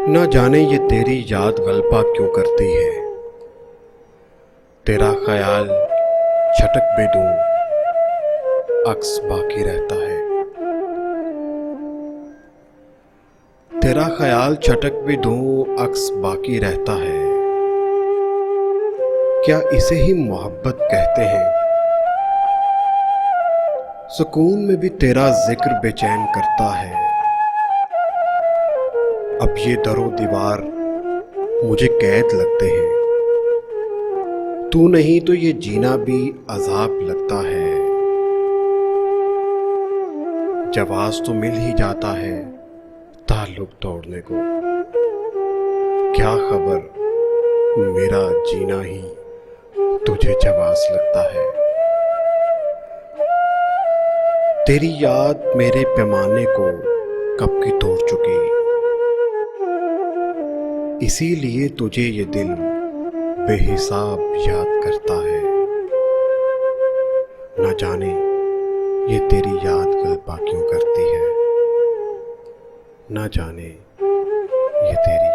ना जाने ये तेरी याद गलपा क्यों करती है। तेरा ख्याल छटक भी दूं अक्स बाकी रहता है। तेरा ख्याल छटक भी दूं अक्स बाकी रहता है। क्या इसे ही मोहब्बत कहते हैं। सुकून में भी तेरा जिक्र बेचैन करता है। अब ये दरो दीवार मुझे कैद लगते हैं। तू नहीं तो ये जीना भी अजाब लगता है। जवाब तो मिल ही जाता है ताल्लुक तोड़ने को। क्या खबर मेरा जीना ही तुझे जवाब लगता है। तेरी याद मेरे पैमाने को कब की तोड़ चुकी। इसीलिए तुझे ये दिल बेहिसाब याद करता है। न जाने ये तेरी याद गलपा क्यों करती है। न जाने ये तेरी